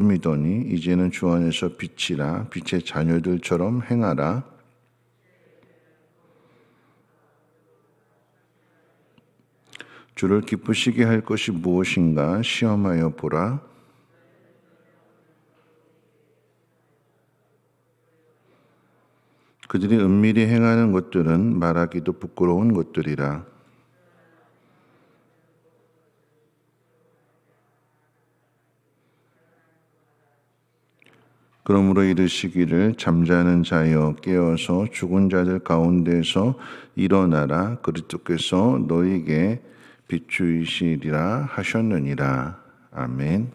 믿으니 이제는 주 안에서 빛이라 빛의 자녀들처럼 행하라. 주를 기쁘시게 할 것이 무엇인가 시험하여 보라. 그들이 은밀히 행하는 것들은 말하기도 부끄러운 것들이라. 그러므로 이르시기를 잠자는 자여 깨어서 죽은 자들 가운데서 일어나라. 그리스도께서 너희에게 비추이시리라 하셨느니라. 아멘.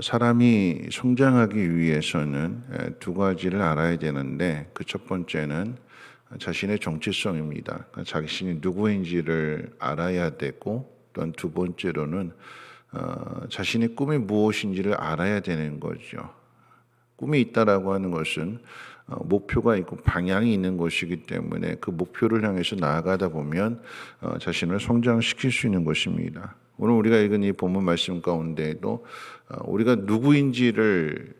사람이 성장하기 위해서는 두 가지를 알아야 되는데 그 첫 번째는 자신의 정체성입니다. 자신이 누구인지를 알아야 되고 또한 두 번째로는 자신의 꿈이 무엇인지를 알아야 되는 거죠. 꿈이 있다라고 하는 것은 목표가 있고 방향이 있는 것이기 때문에 그 목표를 향해서 나아가다 보면 자신을 성장시킬 수 있는 것입니다. 오늘 우리가 읽은 이 본문 말씀 가운데에도 우리가 누구인지를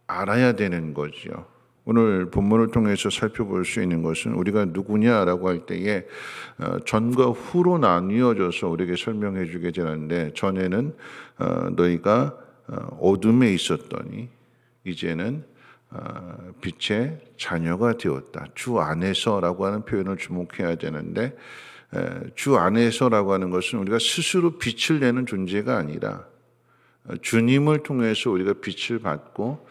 알아야 되는 거죠. 오늘 본문을 통해서 살펴볼 수 있는 것은 우리가 누구냐라고 할 때에 전과 후로 나뉘어져서 우리에게 설명해 주게 되는데, 전에는 너희가 어둠에 있었더니 이제는 빛의 자녀가 되었다. 주 안에서라고 하는 표현을 주목해야 되는데, 주 안에서라고 하는 것은 우리가 스스로 빛을 내는 존재가 아니라 주님을 통해서 우리가 빛을 받고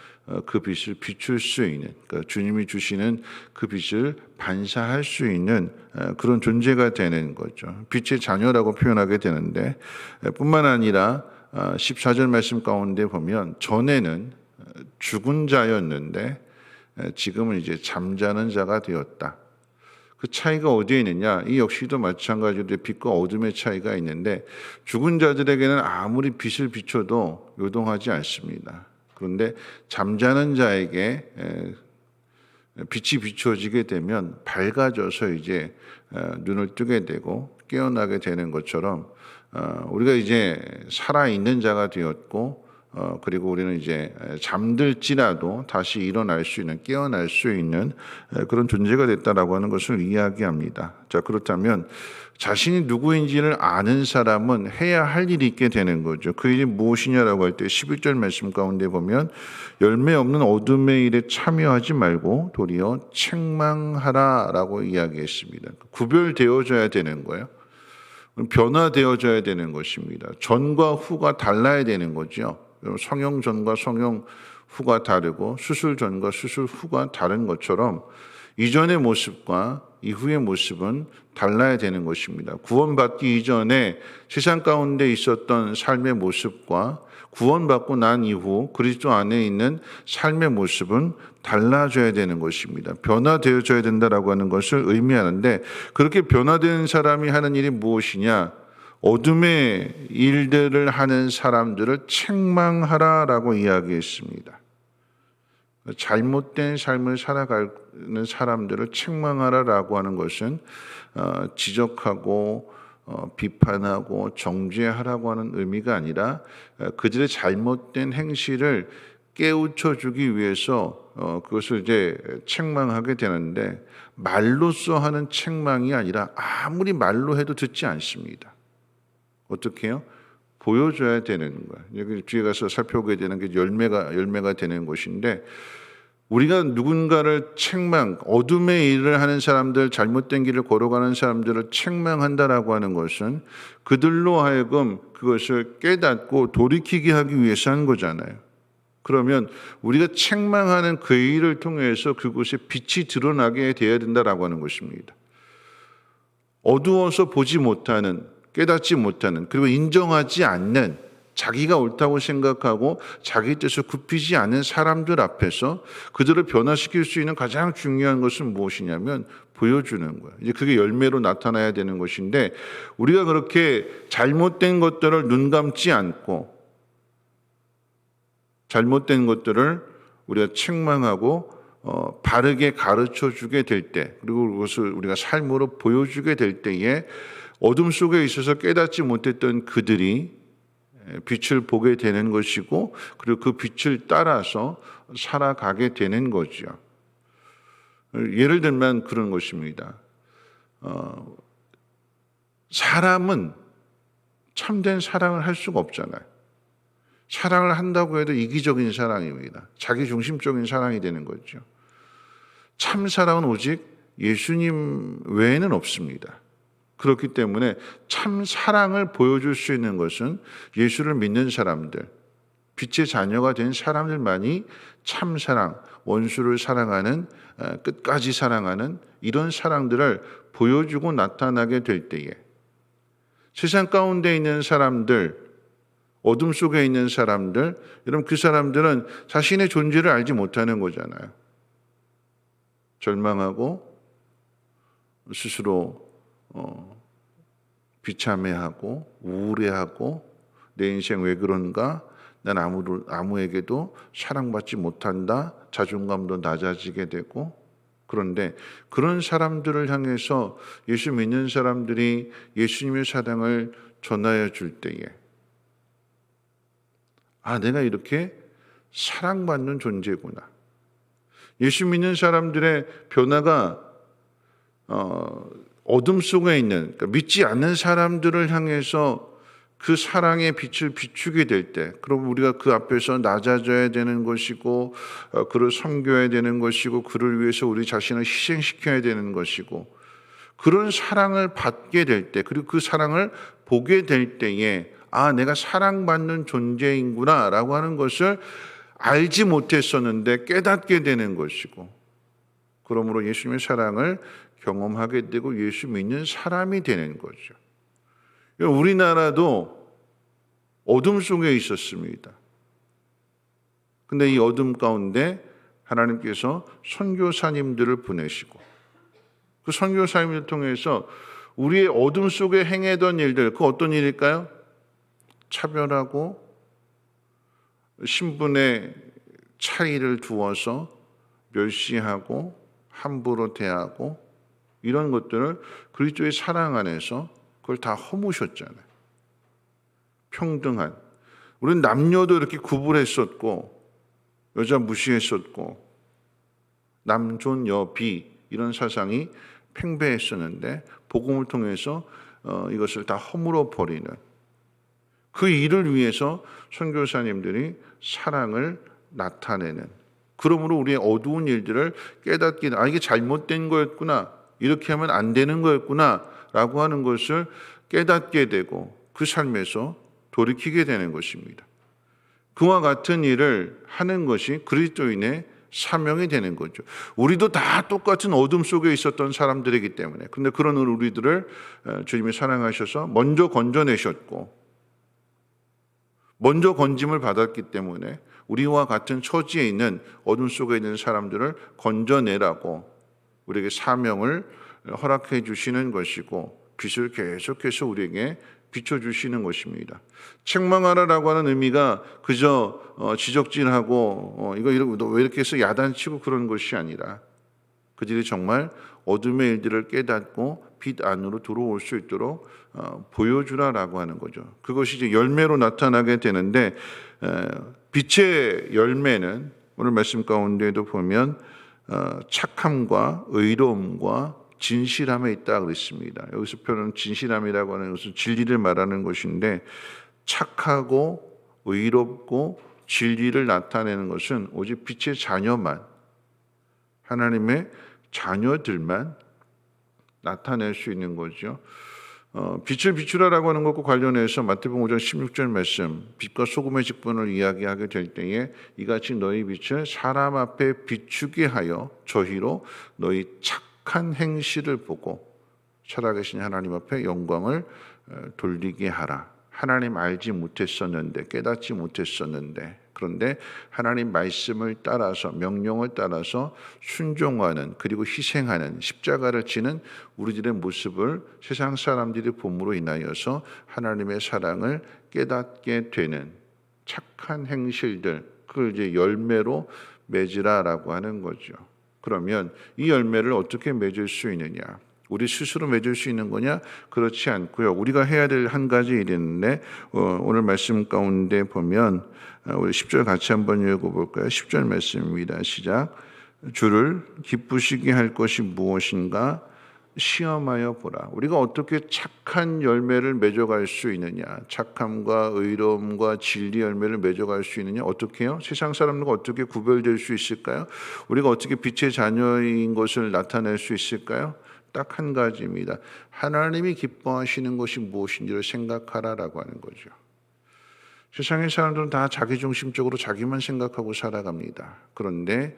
그 빛을 비출 수 있는, 그러니까 주님이 주시는 그 빛을 반사할 수 있는 그런 존재가 되는 거죠. 빛의 자녀라고 표현하게 되는데, 뿐만 아니라 14절 말씀 가운데 보면 전에는 죽은 자였는데 지금은 이제 잠자는 자가 되었다. 그 차이가 어디에 있느냐? 이 역시도 마찬가지로 빛과 어둠의 차이가 있는데, 죽은 자들에게는 아무리 빛을 비춰도 요동하지 않습니다. 그런데 잠자는 자에게 빛이 비춰지게 되면 밝아져서 이제 눈을 뜨게 되고 깨어나게 되는 것처럼 우리가 이제 살아있는 자가 되었고, 그리고 우리는 이제 잠들지라도 다시 일어날 수 있는, 깨어날 수 있는 그런 존재가 됐다라고 하는 것을 이야기합니다. 자, 그렇다면 자신이 누구인지를 아는 사람은 해야 할 일이 있게 되는 거죠. 그 일이 무엇이냐라고 할 때 11절 말씀 가운데 보면 열매 없는 어둠의 일에 참여하지 말고 도리어 책망하라라고 이야기했습니다. 구별되어져야 되는 거예요. 변화되어져야 되는 것입니다. 전과 후가 달라야 되는 거죠. 성형 전과 성형 후가 다르고 수술 전과 수술 후가 다른 것처럼 이전의 모습과 이후의 모습은 달라야 되는 것입니다. 구원받기 이전에 세상 가운데 있었던 삶의 모습과 구원받고 난 이후 그리스도 안에 있는 삶의 모습은 달라져야 되는 것입니다. 변화되어져야 된다라고 하는 것을 의미하는데, 그렇게 변화된 사람이 하는 일이 무엇이냐? 어둠의 일들을 하는 사람들을 책망하라라고 이야기했습니다. 잘못된 삶을 살아가는 사람들을 책망하라라고 하는 것은 지적하고 비판하고 정죄하라고 하는 의미가 아니라 그들의 잘못된 행실을 깨우쳐주기 위해서 그것을 이제 책망하게 되는데, 말로써 하는 책망이 아니라 아무리 말로 해도 듣지 않습니다. 어떻게 해요? 보여줘야 되는 거예요. 여기 뒤에 가서 살펴보게 되는 게 열매가 되는 것인데, 우리가 누군가를 어둠의 일을 하는 사람들, 잘못된 길을 걸어가는 사람들을 책망한다라고 하는 것은 그들로 하여금 그것을 깨닫고 돌이키게 하기 위해서 하는 거잖아요. 그러면 우리가 책망하는 그 일을 통해서 그곳에 빛이 드러나게 되어야 된다라고 하는 것입니다. 어두워서 보지 못하는, 깨닫지 못하는, 그리고 인정하지 않는, 자기가 옳다고 생각하고 자기 뜻을 굽히지 않은 사람들 앞에서 그들을 변화시킬 수 있는 가장 중요한 것은 무엇이냐면 보여주는 거예요. 이제 그게 열매로 나타나야 되는 것인데, 우리가 그렇게 잘못된 것들을 눈 감지 않고 잘못된 것들을 우리가 책망하고 바르게 가르쳐 주게 될 때, 그리고 그것을 우리가 삶으로 보여주게 될 때에 어둠 속에 있어서 깨닫지 못했던 그들이 빛을 보게 되는 것이고, 그리고 그 빛을 따라서 살아가게 되는 거죠. 예를 들면 그런 것입니다. 사람은 참된 사랑을 할 수가 없잖아요. 사랑을 한다고 해도 이기적인 사랑입니다. 자기중심적인 사랑이 되는 거죠. 참 사랑은 오직 예수님 외에는 없습니다. 그렇기 때문에 참 사랑을 보여줄 수 있는 것은 예수를 믿는 사람들, 빛의 자녀가 된 사람들만이 참 사랑, 원수를 사랑하는, 끝까지 사랑하는 이런 사랑들을 보여주고 나타나게 될 때에 세상 가운데 있는 사람들, 어둠 속에 있는 사람들, 여러분 그 사람들은 자신의 존재를 알지 못하는 거잖아요. 절망하고 스스로 비참해하고 우울해하고 내 인생 왜 그런가? 난 아무에게도 사랑받지 못한다. 자존감도 낮아지게 되고, 그런데 그런 사람들을 향해서 예수 믿는 사람들이 예수님의 사랑을 전하여 줄 때에 내가 이렇게 사랑받는 존재구나. 예수 믿는 사람들의 변화가 어둠 속에 있는, 그러니까 믿지 않는 사람들을 향해서 그 사랑의 빛을 비추게 될 때, 그럼 우리가 그 앞에서 낮아져야 되는 것이고, 그를 섬겨야 되는 것이고, 그를 위해서 우리 자신을 희생시켜야 되는 것이고, 그런 사랑을 받게 될 때, 그리고 그 사랑을 보게 될 때에 내가 사랑받는 존재인구나 라고 하는 것을 알지 못했었는데 깨닫게 되는 것이고, 그러므로 예수님의 사랑을 경험하게 되고 예수 믿는 사람이 되는 거죠. 우리나라도 어둠 속에 있었습니다. 근데 이 어둠 가운데 하나님께서 선교사님들을 보내시고, 그 선교사님을 통해서 우리의 어둠 속에 행하던 일들, 그 어떤 일일까요? 차별하고 신분의 차이를 두어서 멸시하고 함부로 대하고 이런 것들을 그리스도의 사랑 안에서 그걸 다 허무셨잖아요. 평등한. 우리는 남녀도 이렇게 구분했었고 여자 무시했었고 남존 여비 이런 사상이 팽배했었는데 복음을 통해서 이것을 다 허물어 버리는 그 일을 위해서 선교사님들이 사랑을 나타내는, 그러므로 우리의 어두운 일들을 깨닫게, 이게 잘못된 거였구나, 이렇게 하면 안 되는 거였구나 라고 하는 것을 깨닫게 되고 그 삶에서 돌이키게 되는 것입니다. 그와 같은 일을 하는 것이 그리스도인의 사명이 되는 거죠. 우리도 다 똑같은 어둠 속에 있었던 사람들이기 때문에, 그런데 그런 우리들을 주님이 사랑하셔서 먼저 건져내셨고, 먼저 건짐을 받았기 때문에 우리와 같은 처지에 있는 어둠 속에 있는 사람들을 건져내라고 우리에게 사명을 허락해 주시는 것이고, 빛을 계속해서 우리에게 비춰주시는 것입니다. 책망하라라고 하는 의미가 그저 지적질하고 이거 왜 이렇게 해서 야단치고 그런 것이 아니라 그들이 정말 어둠의 일들을 깨닫고 빛 안으로 들어올 수 있도록 보여주라라고 하는 거죠. 그것이 이제 열매로 나타나게 되는데, 빛의 열매는 오늘 말씀 가운데에도 보면 착함과 의로움과 진실함에 있다 그랬습니다. 여기서 표현은 진실함이라고 하는 것은 진리를 말하는 것인데, 착하고 의롭고 진리를 나타내는 것은 오직 빛의 자녀만, 하나님의 자녀들만 나타낼 수 있는 거죠. 빛을 비추라라고 하는 것과 관련해서 마태복음 5장 16절 말씀, 빛과 소금의 직분을 이야기하게 될 때에 이같이 너희 빛을 사람 앞에 비추게 하여 저희로 너희 착한 행실을 보고 살아계신 하나님 앞에 영광을 돌리게 하라. 하나님 알지 못했었는데, 깨닫지 못했었는데, 그런데 하나님 말씀을 따라서, 명령을 따라서 순종하는, 그리고 희생하는, 십자가를 지는 우리들의 모습을 세상 사람들이 봄으로 인하여서 하나님의 사랑을 깨닫게 되는 착한 행실들, 그걸 이제 열매로 맺으라라고 하는 거죠. 그러면 이 열매를 어떻게 맺을 수 있느냐? 우리 스스로 맺을 수 있는 거냐? 그렇지 않고요. 우리가 해야 될 한 가지 일이 있는데 오늘 말씀 가운데 보면 우리 10절 같이 한번 읽어볼까요? 10절 말씀입니다. 시작. 주를 기쁘시게 할 것이 무엇인가 시험하여 보라. 우리가 어떻게 착한 열매를 맺어갈 수 있느냐, 착함과 의로움과 진리 열매를 맺어갈 수 있느냐, 어떻게요? 세상 사람들과 어떻게 구별될 수 있을까요? 우리가 어떻게 빛의 자녀인 것을 나타낼 수 있을까요? 딱 한 가지입니다. 하나님이 기뻐하시는 것이 무엇인지를 생각하라라고 하는 거죠. 세상의 사람들은 다 자기중심적으로 자기만 생각하고 살아갑니다. 그런데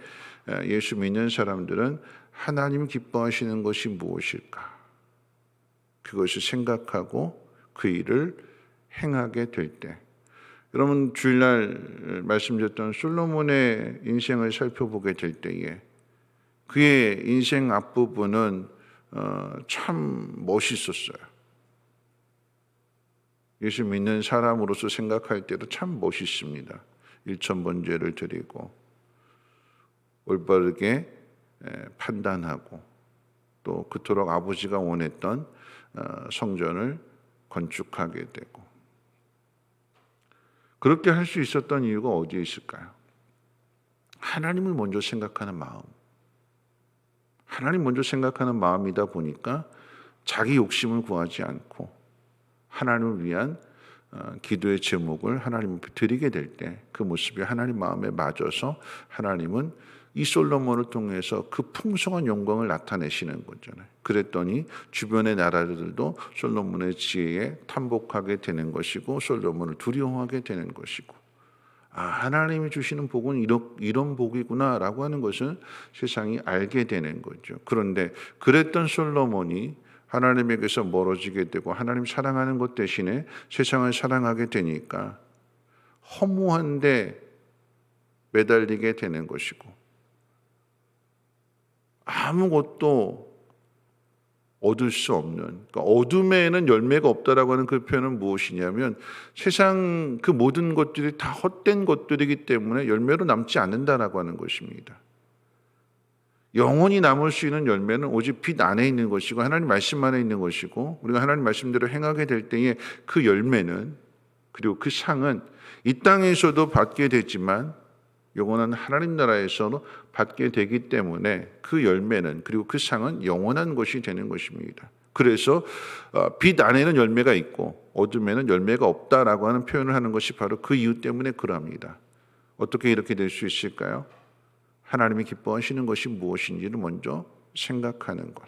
예수 믿는 사람들은 하나님 기뻐하시는 것이 무엇일까? 그것을 생각하고 그 일을 행하게 될 때, 여러분 주일날 말씀드렸던 솔로몬의 인생을 살펴보게 될 때에 그의 인생 앞부분은 참 멋있었어요. 예수 믿는 사람으로서 생각할 때도 참 멋있습니다. 1,000번제를 드리고 올바르게 판단하고 또 그토록 아버지가 원했던 성전을 건축하게 되고, 그렇게 할 수 있었던 이유가 어디에 있을까요? 하나님을 먼저 생각하는 마음, 하나님 먼저 생각하는 마음이다 보니까 자기 욕심을 구하지 않고 하나님을 위한 기도의 제목을 하나님 앞에 드리게 될 때 그 모습이 하나님 마음에 맞아서 하나님은 이 솔로몬을 통해서 그 풍성한 영광을 나타내시는 거잖아요. 그랬더니 주변의 나라들도 솔로몬의 지혜에 탐복하게 되는 것이고 솔로몬을 두려워하게 되는 것이고, 하나님이 주시는 복은 이런 복이구나라고 하는 것을 세상이 알게 되는 거죠. 그런데 그랬던 솔로몬이 하나님에게서 멀어지게 되고 하나님 사랑하는 것 대신에 세상을 사랑하게 되니까 허무한 데 매달리게 되는 것이고, 아무것도 얻을 수 없는, 그러니까 어둠에는 열매가 없다라고 하는 그 표현은 무엇이냐면 세상 그 모든 것들이 다 헛된 것들이기 때문에 열매로 남지 않는다라고 하는 것입니다. 영원히 남을 수 있는 열매는 오직 빛 안에 있는 것이고 하나님 말씀 안에 있는 것이고, 우리가 하나님 말씀대로 행하게 될 때에 그 열매는, 그리고 그 상은 이 땅에서도 받게 되지만 영원한 하나님 나라에서도 받게 되기 때문에 그 열매는, 그리고 그 상은 영원한 것이 되는 것입니다. 그래서 빛 안에는 열매가 있고 어둠에는 열매가 없다라고 하는 표현을 하는 것이 바로 그 이유 때문에 그럽니다. 어떻게 이렇게 될 수 있을까요? 하나님이 기뻐하시는 것이 무엇인지를 먼저 생각하는 것.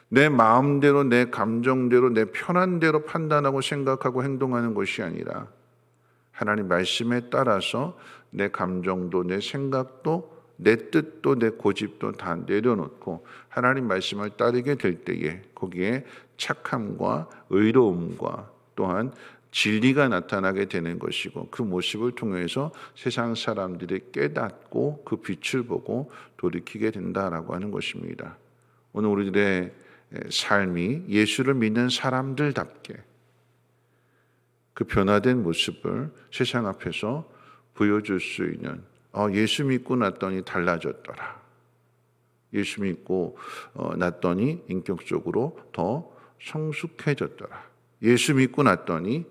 내 마음대로, 내 감정대로, 내 편한 대로 판단하고 생각하고 행동하는 것이 아니라 하나님 말씀에 따라서 내 감정도, 내 생각도, 내 뜻도, 내 고집도 다 내려놓고 하나님 말씀을 따르게 될 때에 거기에 착함과 의로움과 또한 진리가 나타나게 되는 것이고, 그 모습을 통해서 세상 사람들이 깨닫고 그 빛을 보고 돌이키게 된다라고 하는 것입니다. 오늘 우리들의 삶이 예수를 믿는 사람들답게 그 변화된 모습을 세상 앞에서 보여줄 수 있는, 예수 믿고 났더니 달라졌더라, 예수 믿고 났더니 인격적으로 더 성숙해졌더라, 예수 믿고 났더니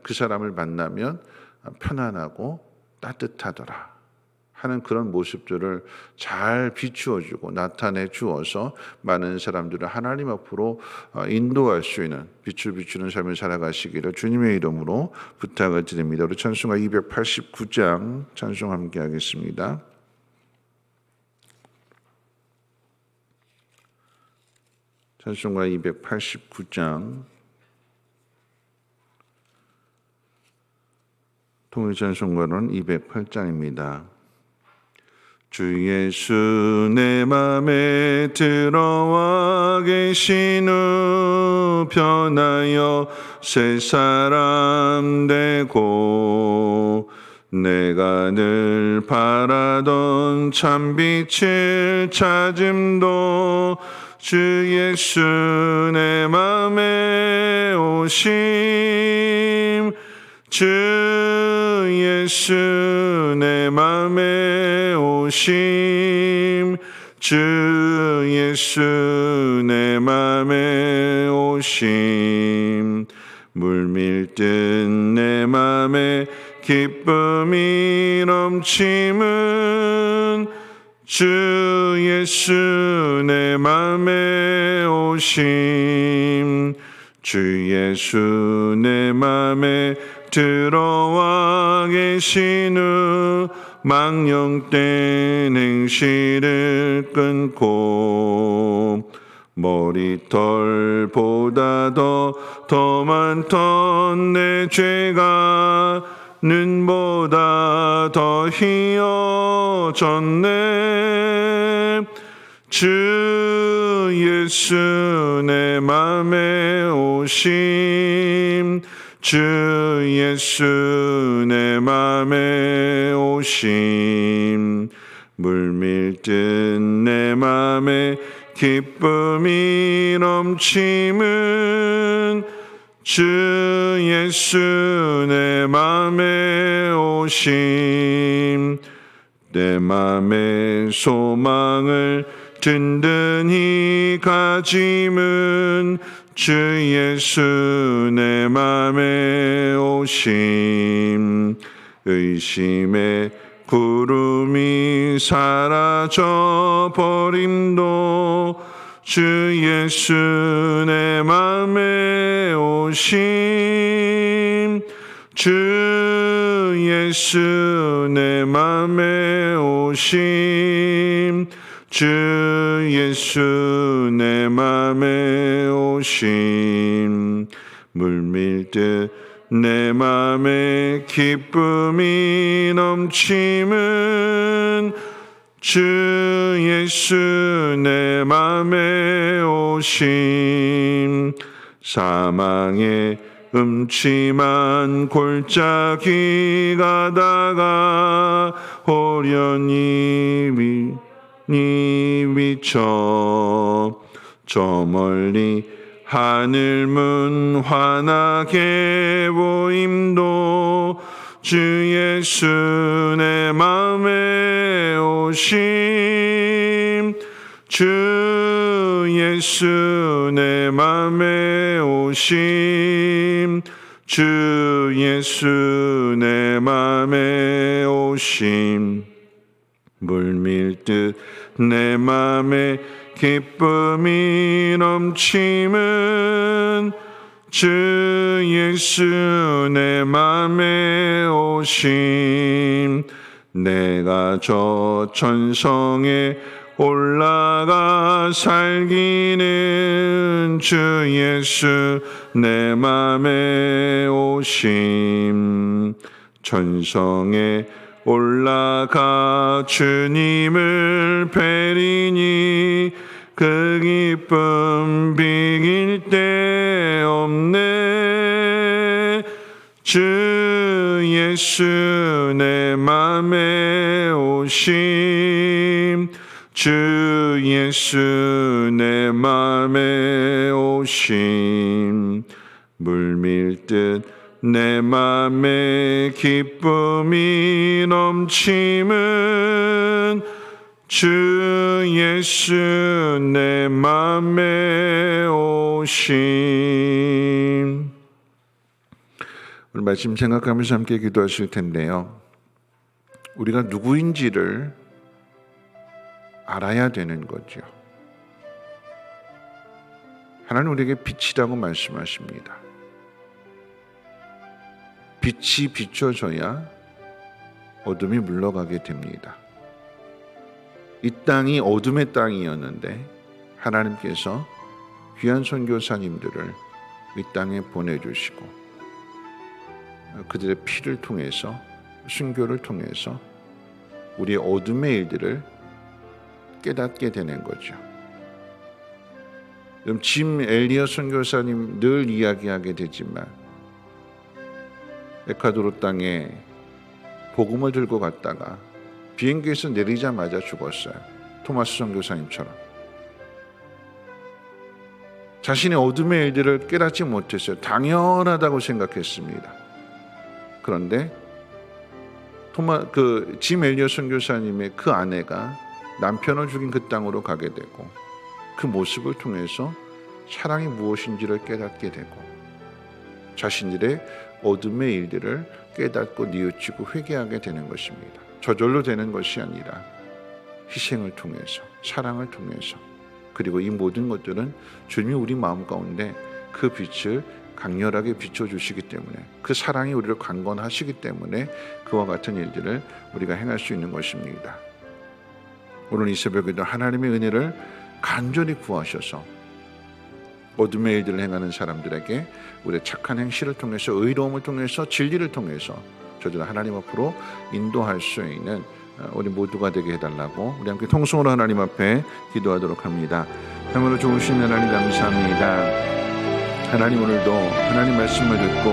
그 사람을 만나면 편안하고 따뜻하더라 하는 그런 모습들을 잘 비추어주고 나타내 주어서 많은 사람들을 하나님 앞으로 인도할 수 있는 빛을 비추는 삶을 살아가시기를 주님의 이름으로 부탁을 드립니다. 우리 찬송가 289장 찬송 함께 하겠습니다. 찬송가 289장 통일찬송가로는 208장입니다. 주 예수 내 맘에 들어와 계신 후 변하여 새 사람 되고 내가 늘 바라던 참빛을 찾음도 주 예수 내 맘에 오심 주 예수 내 맘에 오심 주 예수 내 맘에 오심 물밀듯 내 맘에 기쁨이 넘침은 주 예수 내 맘에 오심 주 예수 내 맘에 들어와 계신 후 망령된 행실을 끊고 머리털보다 더 많던 내 죄가 눈보다 더 희어졌네 주 예수 내 맘에 오심 주 예수 내 맘에 오심 물밀듯 내 맘에 기쁨이 넘침은 주 예수 내 맘에 오심 내 맘의 소망을 든든히 가짐은 주 예수 내 맘에 오심 의심의 구름이 사라져 버림도 주 예수 내 맘에 오심 주 예수 내 맘에 오심 주 예수 내 맘에 오심 물밀듯 내 맘에 기쁨이 넘침은 주 예수 내 맘에 오심 사망의 음침한 골짜기 가다가 호련히 미쳐 저 멀리 하늘 문 환하게 보임도 주 예수 내 맘에 오심 주 예수 내 맘에 오심 주 예수 내 맘에 오심 물밀듯 내 맘에 기쁨이 넘침은 주 예수 내 맘에 오심 내가 저 천성에 올라가 살기는 주 예수 내 맘에 오심 천성에 올라가 주님을 뵈리니 그 기쁨 비길 데 없네 주 예수 내 맘에 오심 주 예수 내 맘에 오심 물밀듯 내 맘에 기쁨이 넘침은 주 예수 내 맘에 오심. 오늘 말씀 생각하면서 함께 기도하실 텐데요. 우리가 누구인지를 알아야 되는 거죠. 하나님 우리에게 빛이라고 말씀하십니다. 빛이 비춰져야 어둠이 물러가게 됩니다. 이 땅이 어둠의 땅이었는데 하나님께서 귀한 선교사님들을 이 땅에 보내주시고 그들의 피를 통해서 순교를 통해서 우리의 어둠의 일들을 깨닫게 되는 거죠. 그럼 짐 엘리엇 선교사님 늘 이야기하게 되지만 에콰도르 땅에 복음을 들고 갔다가 비행기에서 내리자마자 죽었어요. 토마스 선교사님처럼. 자신의 어둠의 일들을 깨닫지 못했어요. 당연하다고 생각했습니다. 그런데 짐 엘리엇 선교사님의 그 아내가 남편을 죽인 그 땅으로 가게 되고 그 모습을 통해서 사랑이 무엇인지를 깨닫게 되고 자신들의 어둠의 일들을 깨닫고 뉘우치고 회개하게 되는 것입니다. 저절로 되는 것이 아니라 희생을 통해서, 사랑을 통해서, 그리고 이 모든 것들은 주님이 우리 마음 가운데 그 빛을 강렬하게 비춰주시기 때문에, 그 사랑이 우리를 강건하시기 때문에 그와 같은 일들을 우리가 행할 수 있는 것입니다. 오늘 이 새벽에도 하나님의 은혜를 간절히 구하셔서 어둠의 일들을 행하는 사람들에게 우리의 착한 행실을 통해서, 의로움을 통해서, 진리를 통해서 저들을 하나님 앞으로 인도할 수 있는 우리 모두가 되게 해달라고 우리 함께 통성으로 하나님 앞에 기도하도록 합니다. 참으로 좋으신 하나님 감사합니다. 하나님, 오늘도 하나님 말씀을 듣고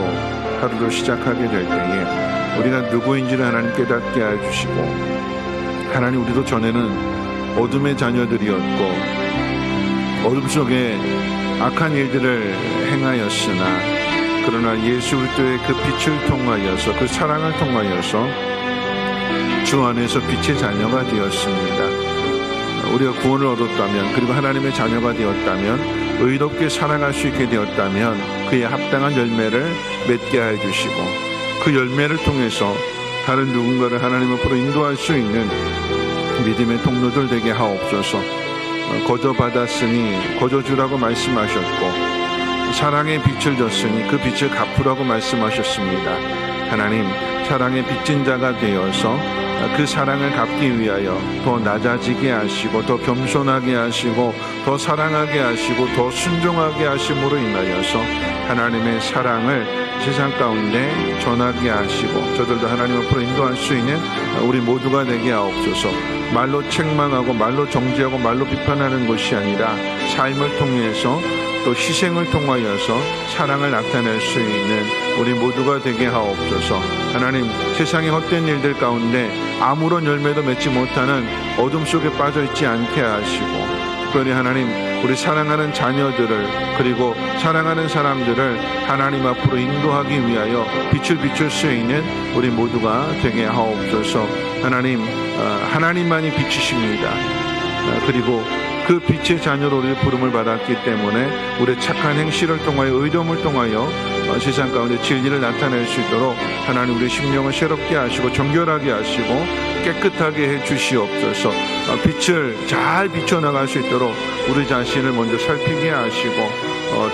하루를 시작하게 될 때에 우리가 누구인지를 하나님 깨닫게 해주시고, 하나님, 우리도 전에는 어둠의 자녀들이었고 어둠 속에 악한 일들을 행하였으나, 그러나 예수 그리스도의 그 빛을 통하여서, 그 사랑을 통하여서 주 안에서 빛의 자녀가 되었습니다. 우리가 구원을 얻었다면, 그리고 하나님의 자녀가 되었다면, 의롭게 살아갈 수 있게 되었다면 그에 합당한 열매를 맺게 해주시고, 그 열매를 통해서 다른 누군가를 하나님 앞으로 인도할 수 있는 믿음의 통로들 되게 하옵소서. 거저 받았으니 거저 주라고 말씀하셨고, 사랑의 빛을 줬으니 그 빛을 갚으라고 말씀하셨습니다. 하나님, 사랑의 빚진 자가 되어서 그 사랑을 갚기 위하여 더 낮아지게 하시고, 더 겸손하게 하시고, 더 사랑하게 하시고, 더 순종하게 하심으로 인하여서 하나님의 사랑을 세상 가운데 전하게 하시고, 저들도 하나님 앞으로 인도할 수 있는 우리 모두가 되게 하옵소서. 말로 책망하고 말로 정죄하고 말로 비판하는 것이 아니라 삶을 통해서, 또 희생을 통하여서 사랑을 나타낼 수 있는 우리 모두가 되게 하옵소서. 하나님, 세상의 헛된 일들 가운데 아무런 열매도 맺지 못하는 어둠 속에 빠져있지 않게 하시고, 특별히 하나님, 우리 사랑하는 자녀들을, 그리고 사랑하는 사람들을 하나님 앞으로 인도하기 위하여 빛을 비출 수 있는 우리 모두가 되게 하옵소서. 하나님, 하나님만이 빛이십니다. 그리고 그 빛의 자녀로 우리 부름을 받았기 때문에 우리의 착한 행실을 통하여, 의로움을 통하여 세상 가운데 진리를 나타낼 수 있도록 하나님, 우리 심령을 새롭게 하시고 정결하게 하시고 깨끗하게 해 주시옵소서. 빛을 잘 비춰나갈 수 있도록 우리 자신을 먼저 살피게 하시고,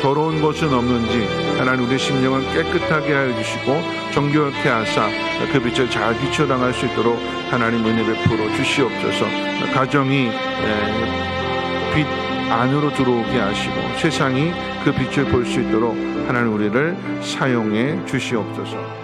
더러운 것은 없는지 하나님, 우리 심령을 깨끗하게 하여 주시고 정결케 하사 그 빛을 잘 비춰나갈 수 있도록 하나님 은혜 베풀어 주시옵소서. 가정이 빛 안으로 들어오게 하시고 세상이 그 빛을 볼 수 있도록 하나님, 우리를 사용해 주시옵소서.